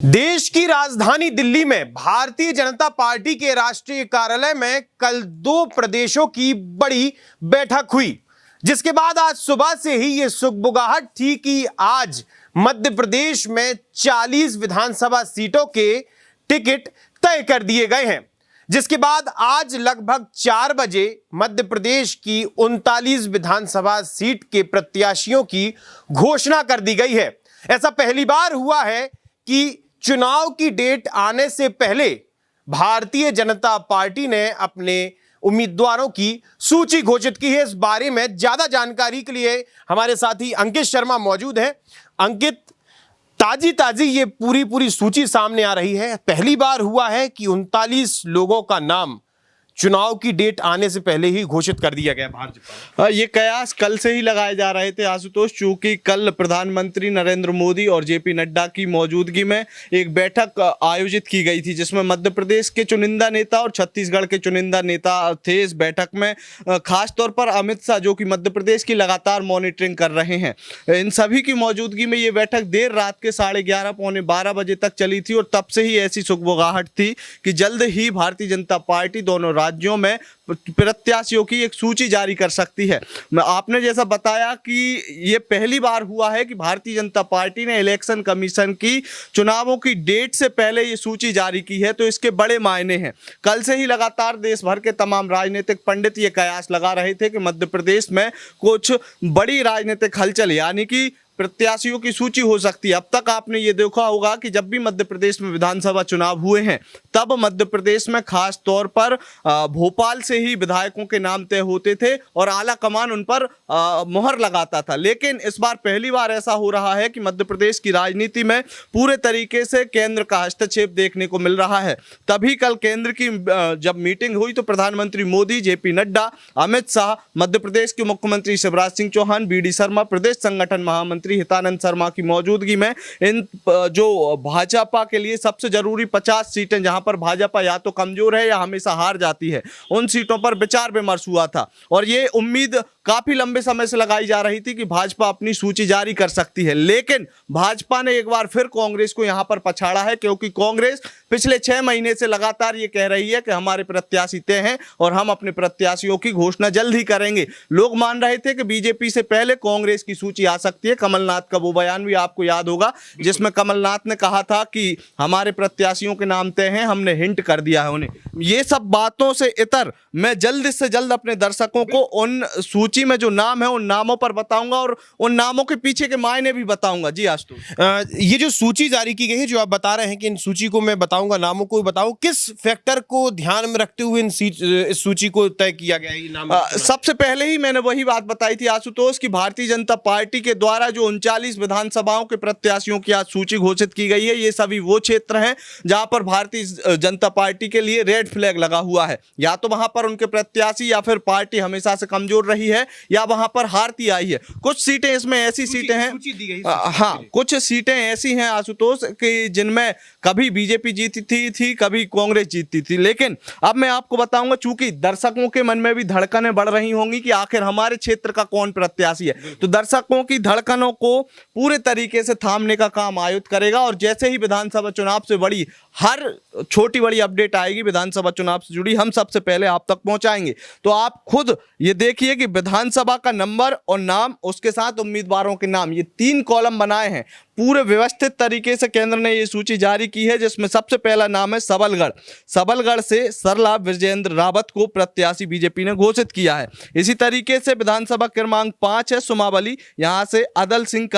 देश की राजधानी दिल्ली में भारतीय जनता पार्टी के राष्ट्रीय कार्यालय में कल दो प्रदेशों की बड़ी बैठक हुई, जिसके बाद आज सुबह से ही ये सुगबुगाहट थी कि आज मध्य प्रदेश में 40 विधानसभा सीटों के टिकट तय कर दिए गए हैं, जिसके बाद आज लगभग 4 बजे मध्य प्रदेश की 39 विधानसभा सीट के प्रत्याशियों की घोषणा कर दी गई है। ऐसा पहली बार हुआ है कि चुनाव की डेट आने से पहले भारतीय जनता पार्टी ने अपने उम्मीदवारों की सूची घोषित की है। इस बारे में ज्यादा जानकारी के लिए हमारे साथी अंकित शर्मा मौजूद हैं। अंकित, ताजी ये पूरी सूची सामने आ रही है। पहली बार हुआ है कि 39 लोगों का नाम चुनाव की डेट आने से पहले ही घोषित कर दिया गया भाजपा। ये कयास कल से ही लगाए जा रहे थे आशुतोष, चूंकि कल प्रधानमंत्री नरेंद्र मोदी और जेपी नड्डा की मौजूदगी में एक बैठक आयोजित की गई थी, जिसमें मध्य प्रदेश के चुनिंदा नेता और छत्तीसगढ़ के चुनिंदा नेता थे। इस बैठक में खास तौर पर अमित शाह, जो कि मध्य प्रदेश की लगातार मॉनिटरिंग कर रहे हैं, इन सभी की मौजूदगी में ये बैठक देर रात के 11:30 पौने 12 बजे तक चली थी। और तब से ही ऐसी सुगबुगाहट थी कि जल्द ही भारतीय जनता पार्टी दोनों राज्यों में प्रत्याशियों की एक सूची जारी कर सकती है। आपने जैसा बताया कि ये पहली बार हुआ है कि भारतीय जनता पार्टी ने इलेक्शन कमीशन की चुनावों की डेट से पहले ये सूची जारी की है, तो इसके बड़े मायने हैं। कल से ही लगातार देश भर के तमाम राजनीतिक पंडित ये कयास लगा रहे थे कि मध्य प्रदेश में कुछ बड़ी राजनीतिक हलचल यानी कि प्रत्याशियों की सूची हो सकती है। अब तक आपने ये देखा होगा कि जब भी मध्य प्रदेश में विधानसभा चुनाव हुए हैं, तब मध्य प्रदेश में खास तौर पर भोपाल से ही विधायकों के नाम तय होते थे और आला कमान उन पर मुहर लगाता था। लेकिन इस बार पहली बार ऐसा हो रहा है कि मध्य प्रदेश की राजनीति में पूरे तरीके से केंद्र का हस्तक्षेप देखने को मिल रहा है। तभी कल केंद्र की जब मीटिंग हुई तो प्रधानमंत्री मोदी, जेपी नड्डा, अमित शाह, मध्य प्रदेश के मुख्यमंत्री शिवराज सिंह चौहान, बीडी शर्मा, प्रदेश संगठन महामंत्री हितानंद शर्मा की मौजूदगी में इन जो भाजपा के लिए सबसे जरूरी 50 सीटें, जहां पर भाजपा या तो कमजोर है या हमेशा हार जाती है, उन सीटों पर विचार विमर्श हुआ था। और ये उम्मीद काफी लंबे समय से लगाई जा रही थी कि भाजपा अपनी सूची जारी कर सकती है। लेकिन भाजपा ने एक बार फिर कांग्रेस को यहां पर पछाड़ा है, क्योंकि कांग्रेस पिछले 6 महीने से लगातार ये कह रही है कि हमारे प्रत्याशी तय हैं और हम अपने प्रत्याशियों की घोषणा जल्द ही करेंगे। लोग मान रहे थे कि बीजेपी से पहले कांग्रेस की सूची आ सकती है। कमलनाथ का वो बयान भी आपको याद होगा, जिसमें कमलनाथ ने कहा था कि हमारे प्रत्याशियों के नाम तय हैं, हमने हिंट कर दिया है उन्हें। ये सब बातों से इतर मैं जल्द से जल्द अपने दर्शकों को उन सूची में जो नाम है उन नामों पर बताऊंगा और उन नामों के पीछे के मायने भी बताऊंगा। जी आशुतोष, ये जो सूची जारी की गई है, जो आप बता रहे हैं कि इन सूची को मैं बताऊंगा, नामों को बताऊं, किस फैक्टर को ध्यान में रखते हुए इस सूची को तय किया गया है? नाम सबसे पहले ही मैंने वही बात बताई थी आशुतोष कि भारतीय जनता पार्टी के द्वारा जो 39 विधानसभाओं के प्रत्याशियों की आज सूची घोषित की गई है, ये सभी वो क्षेत्र हैं जहां पर भारतीय जनता पार्टी के लिए रेड फ्लैग लगा हुआ है। या तो वहां पर उनके प्रत्याशी या फिर पार्टी हमेशा से कमजोर रही है या वहां पर हारती आई है। कुछ सीटें इसमें ऐसी सीटें हैं, हाँ, कुछ सीटें ऐसी हैं आशुतोष कि जिनमें कभी बीजेपी जीती थी, कभी कांग्रेस जीतती थी। लेकिन अब मैं आपको बताऊंगा, चूंकि दर्शकों के मन में भी धड़कनें बढ़ रही होंगी कि आखिर हमारे क्षेत्र का कौन प्रत्याशी है, तो दर्शकों की धड़कनों को पूरे तरीके से थामने का काम आयुक्त करेगा। और जैसे ही विधानसभा चुनाव से बड़ी हर छोटी बड़ी अपडेट आएगी विधानसभा चुनाव से जुड़ी, हम सबसे पहले आप तक पहुंचाएंगे। तो आप खुद ये देखिए कि विधानसभा का नंबर और नाम, उसके साथ उम्मीदवारों के नाम, ये 3 कॉलम बनाए हैं। पूरे व्यवस्थित तरीके से केंद्र ने ये सूची जारी की है, जिसमें सबसे पहला नाम है सबलगढ़। सबलगढ़ से सरला विजयेंद्र रावत को प्रत्याशी बीजेपी ने घोषित किया है। इसी तरीके से विधानसभा क्रमांक 5 है सुमावली, यहां से अंदल सिंह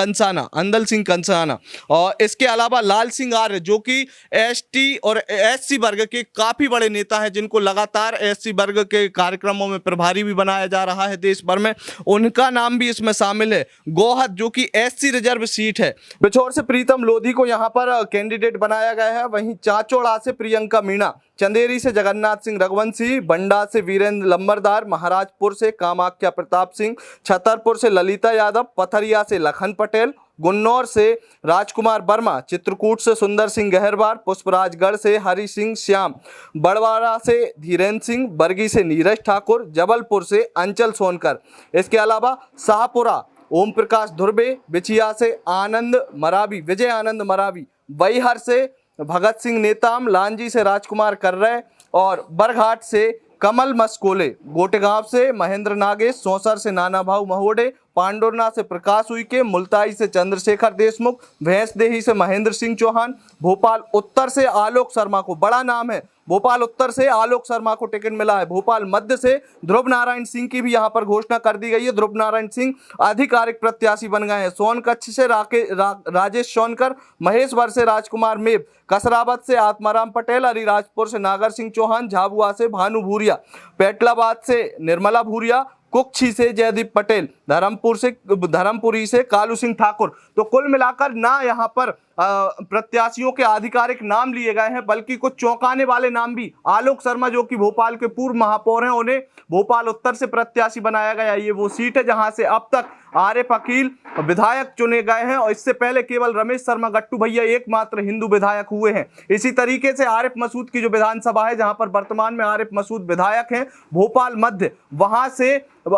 कंसाना। और इसके अलावा लाल सिंह आर्य, जो कि एसटी और एससी वर्ग के काफी बड़े नेता हैं, जिनको लगातार एससी वर्ग के कार्यक्रमों में प्रभारी भी बनाया जा रहा है देश भर में, उनका नाम भी इसमें शामिल है। गोहद, जो कि एससी रिजर्व सीट है, बिछोर से प्रीतम लोधी को यहां पर कैंडिडेट बनाया गया है। वहीं चाचौड़ा से प्रियंका मीणा, चंदेरी से जगन्नाथ सिंह रघुवंशी, बंडा से वीरेंद्र लंबरदार, महाराजपुर से कामाख्या प्रताप सिंह, छतरपुर से ललिता यादव, पथरिया से लखन पटेल, गुन्नौर से राजकुमार वर्मा, चित्रकूट से सुंदर सिंह गहरवार, पुष्पराजगढ़ से हरि सिंह श्याम, बड़वाड़ा से धीरेन्द्र सिंह, बरगी से नीरज ठाकुर, जबलपुर से अंचल सोनकर। इसके अलावा शाहपुरा ओम प्रकाश धुर्वे, बिछिया से विजय आनंद मरावी, बैहर से भगत सिंह नेताम, लांजी से राजकुमार कर्रे और बरघाट से कमल मस्कोले, गोटेगांव से महेंद्र नागेश, सौंसर से नाना भाऊ महोडे, पांडुरना से प्रकाश उइके, मुल्ताई से चंद्रशेखर देशमुख, भैंसदेही से महेंद्र सिंह चौहान, भोपाल उत्तर से आलोक शर्मा को, बड़ा नाम है, भोपाल उत्तर से आलोक शर्मा को टिकट मिला है। भोपाल मध्य से ध्रुव नारायण सिंह की भी यहां पर घोषणा कर दी गई है। ध्रुव नारायण सिंह आधिकारिक प्रत्याशी बन गए हैं। सोनकच्छ से राजेश सोनकर, महेश्वर से राजकुमार मेव, कसरावत से आत्माराम पटेल, अलीराजपुर से नागर सिंह चौहान, झाबुआ से भानु भूरिया, पेटलाबाद से निर्मला भूरिया, कुक्षी से जयदीप पटेल, धर्मपुरी से कालू सिंह ठाकुर। तो कुल मिलाकर ना यहाँ पर प्रत्याशियों के आधिकारिक नाम लिए गए हैं, बल्कि कुछ चौंकाने वाले नाम भी। आलोक शर्मा जो कि भोपाल के पूर्व महापौर हैं, उन्हें भोपाल उत्तर से प्रत्याशी बनाया गया। ये वो सीट है जहां से अब तक आरिफ अकील विधायक चुने गए हैं और इससे पहले केवल रमेश शर्मा गट्टू भैया एकमात्र हिंदू विधायक हुए हैं। इसी तरीके से आरिफ मसूद की जो विधानसभा है, जहां पर वर्तमान में आरिफ मसूद विधायक हैं, भोपाल मध्य, वहां से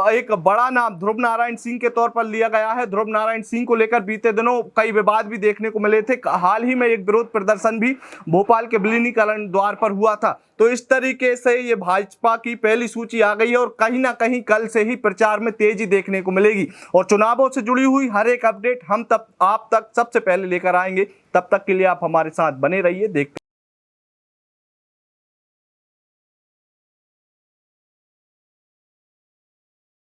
एक बड़ा नाम ध्रुव नारायण सिंह के तौर पर लिया गया है। ध्रुव नारायण सिंह को लेकर बीते दिनों कई विवाद भी देखने को मिले थे। हाल ही में एक विरोध प्रदर्शन भी भोपाल के विलीनीकरण द्वार पर हुआ था। तो इस तरीके से ये भाजपा की पहली सूची आ गई है और कहीं ना कहीं कल से ही प्रचार में तेजी देखने को मिलेगी और चुनावों से जुड़ी हुई हर एक अपडेट हम आप तक सबसे पहले लेकर आएंगे। तब तक के लिए आप हमारे साथ बने रहिए। देखते